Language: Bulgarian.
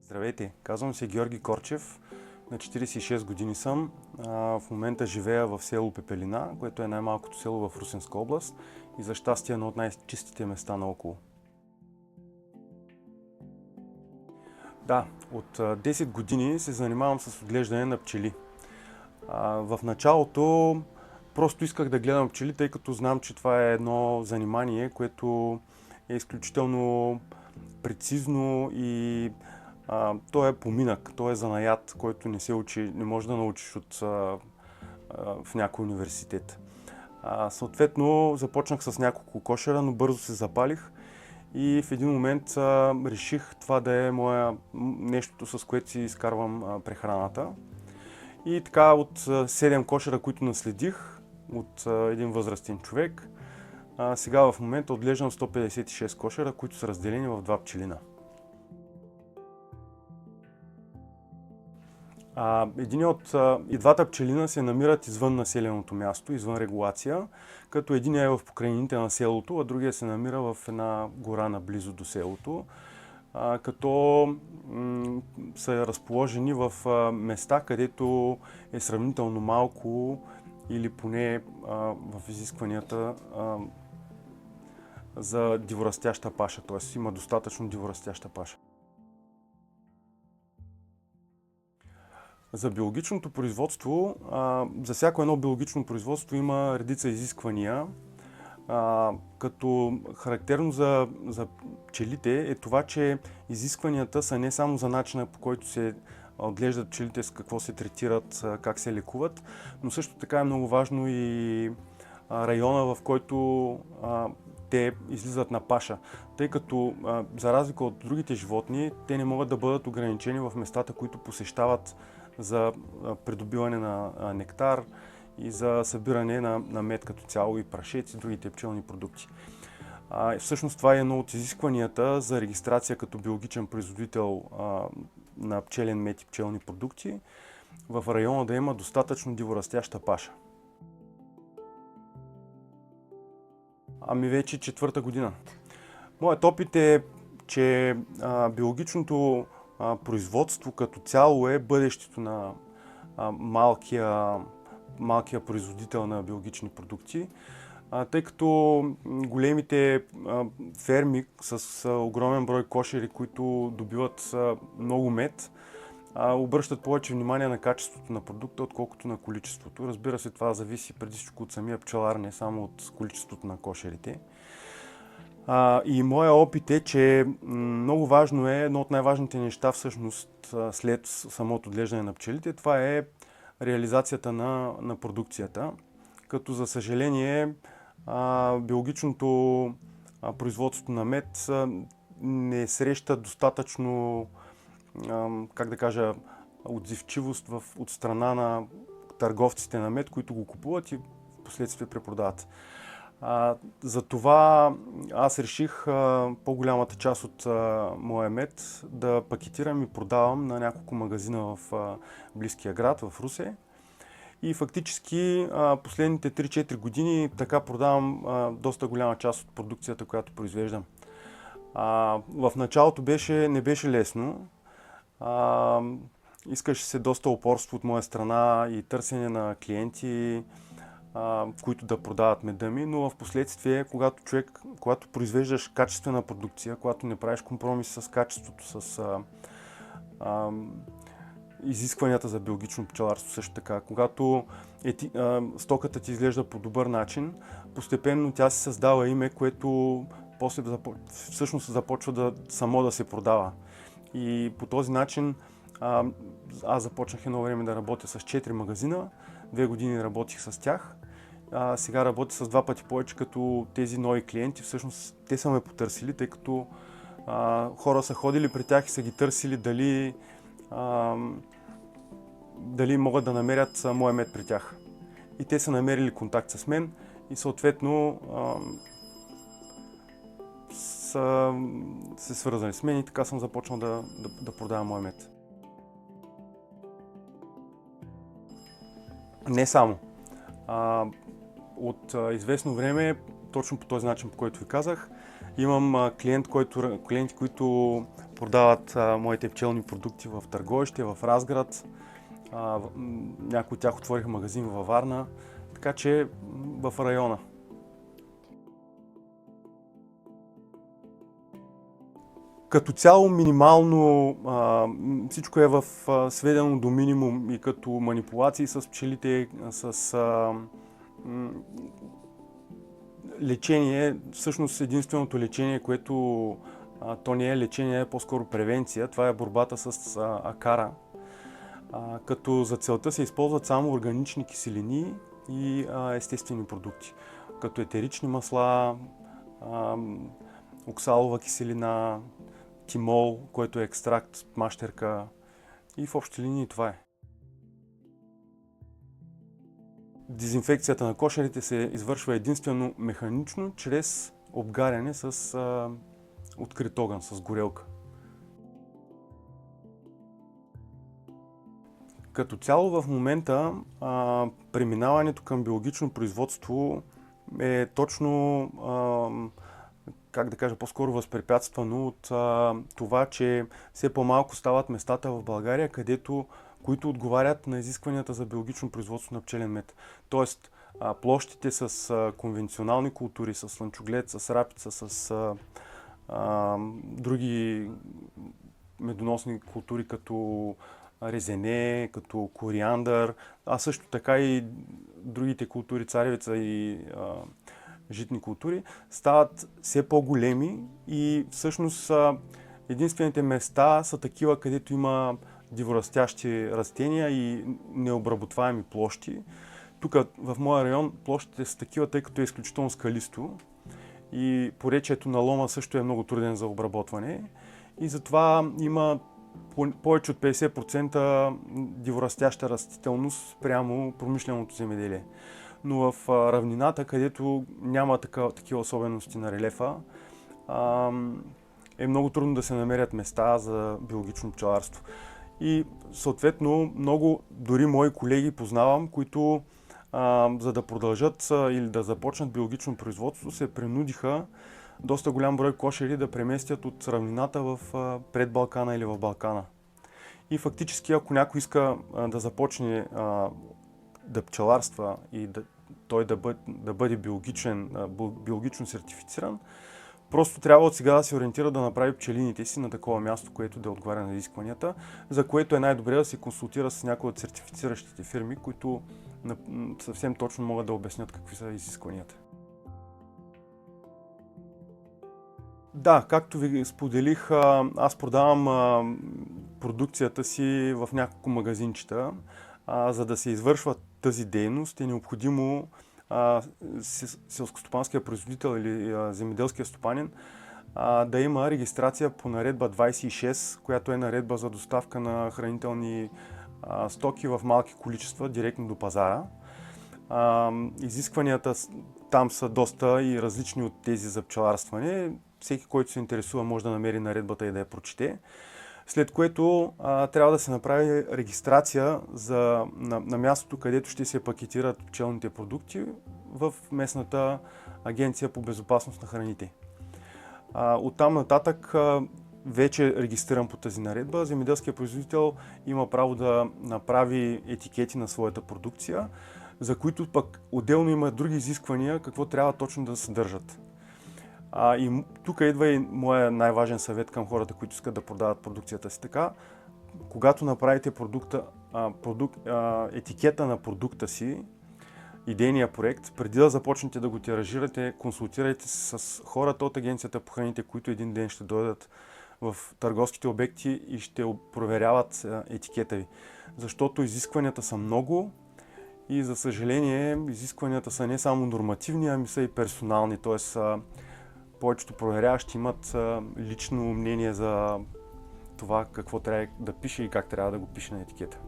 Здравейте, казвам се Георги Корчев, на 46 години съм. В момента живея в село Пепелина, което е най-малкото село в Русенска област и за щастие едно от най-чистите места наоколо. Да, от 10 години се занимавам с отглеждане на пчели. В началото просто исках да гледам пчели, тъй като знам, че това е едно занимание, което е изключително прецизно и то е поминък, то е занаят, който не се учи, не можеш да научиш в някой университет. Съответно, започнах с няколко кошера, но бързо се запалих и в един момент реших това да е нещото, с което си изкарвам прехраната. И така от 7 кошера, които наследих от един възрастен човек, сега в момента отглеждам 156 кошера, които са разделени в 2 пчелина. И двата пчелина се намират извън населеното място, извън регулация, като единия е в покрайнините на селото, а другия се намира в една гора наблизо до селото, като са разположени в места, където е сравнително малко или поне в изискванията за диворастяща паша, т.е. има достатъчно диворастяща паша. За биологичното производство, за всяко едно биологично производство има редица изисквания, като характерно за пчелите е това, че изискванията са не само за начина, по който се отглеждат пчелите, с какво се третират, как се лекуват, но също така е много важно и района, в който те излизат на паша, тъй като за разлика от другите животни, те не могат да бъдат ограничени в местата, които посещават за придобиване на нектар и за събиране на мед като цяло и прашец и другите пчелни продукти. Всъщност това е едно от изискванията за регистрация като биологичен производител на пчелен мед и пчелни продукти, в района да има достатъчно диворастяща паша. Вече 4-та година. Моят опит е, че биологичното производство като цяло е бъдещето на малкия производител на биологични продукти, тъй като големите ферми с огромен брой кошери, които добиват много мед, обръщат повече внимание на качеството на продукта, отколкото на количеството. Разбира се, това зависи преди всичко от самия пчелар, не само от количеството на кошерите. И моя опит е, че много важно е, едно от най-важните неща всъщност след самото отглеждане на пчелите, това е реализацията на продукцията. Като за съжаление биологичното производство на мед не среща достатъчно, как да кажа, отзивчивост от страна на търговците на мед, които го купуват и впоследствие препродават. Затова аз реших по-голямата част от моя мед да пакетирам и продавам на няколко магазина в близкия град, в Русе. И фактически последните 3-4 години така продавам доста голяма част от продукцията, която произвеждам. В началото не беше лесно. Искаше се доста упорство от моя страна и търсене на клиенти, които да продават меда ми, но в последствие, когато произвеждаш качествена продукция, когато не правиш компромис с качеството, с изискванията за биологично пчеларство също така, когато стоката ти изглежда по добър начин, постепенно тя си създава име, което после всъщност започва само да се продава. И по този начин аз започнах едно време да работя с 4 магазина, 2 години работих с тях. Сега работя с 2 пъти повече, като тези нови клиенти всъщност те са ме потърсили, тъй като хора са ходили при тях и са ги търсили дали могат да намерят моя мед при тях. И те са намерили контакт с мен и съответно са се свързали с мен и така съм започнал да продавам моя мед. Не само. От известно време, точно по този начин, по който ви казах, имам клиенти, които продават моите пчелни продукти в Търговище, в Разград. Някои от тях отвориха магазин във Варна, така че в района. Като цяло минимално всичко е сведено до минимум и като манипулации с пчелите, с лечение. Всъщност единственото лечение, което то не е лечение, е по-скоро превенция. Това е борбата с акара. Като за целта се използват само органични киселини и естествени продукти, като етерични масла, оксалова киселина, тимол, който е екстракт от мащерка, и в общи линии това е. Дезинфекцията на кошерите се извършва единствено механично, чрез обгаряне с открит огън, с горелка. Като цяло в момента преминаването към биологично производство е точно, как да кажа, по-скоро възпрепятствано от това, че все по-малко стават местата в България, които отговарят на изискванията за биологично производство на пчелен мед. Тоест, площите с конвенционални култури, с слънчоглед, с рапица, с други медоносни култури, като резене, като кориандър, а също така и другите култури, царевица и житни култури, стават все по-големи и всъщност единствените места са такива, където има диворастящи растения и необработваеми площи. Тук в моя район площите са такива, тъй като е изключително скалисто и поречието на лома също е много труден за обработване и затова има повече от 50% диворастяща растителност прямо промишленото земеделие. Но в равнината, където няма такива особености на релефа, е много трудно да се намерят места за биологично пчеларство. И съответно много дори мои колеги познавам, които за да продължат или да започнат биологично производство, се принудиха доста голям брой кошери да преместят от равнината в пред Балкана или в Балкана. И фактически, ако някой иска да започне да пчеларства и той да бъде биологично сертифициран, просто трябва от сега да се ориентира да направи пчелините си на такова място, което да отговаря на изискванията, за което е най-добре да се консултира с някои от сертифициращите фирми, които съвсем точно могат да обяснят какви са изискванията. Да, както ви споделих, аз продавам продукцията си в няколко магазинчета. За да се извършва тази дейност е необходимо селскостопанския производител или земеделския стопанин да има регистрация по наредба 26, която е наредба за доставка на хранителни стоки в малки количества директно до пазара. Изискванията там са доста и различни от тези за пчеларстване. Всеки, който се интересува, може да намери наредбата и да я прочете. След което трябва да се направи регистрация на мястото, където ще се пакетират пчелните продукти в местната агенция по безопасност на храните. Оттам нататък, вече регистриран по тази наредба, земеделският производител има право да направи етикети на своята продукция, за които пък отделно има други изисквания, какво трябва точно да съдържат. И тук идва и моя най-важен съвет към хората, които искат да продават продукцията си така. Когато направите етикета на продукта си, идейния проект, преди да започнете да го тиражирате, консултирайте се с хората от агенцията по храните, които един ден ще дойдат в търговските обекти и ще проверяват етикета ви. Защото изискванията са много и за съжаление изискванията са не само нормативни, ами са и персонални. Тоест, повечето проверяващи имат лично мнение за това какво трябва да пише и как трябва да го пише на етикета.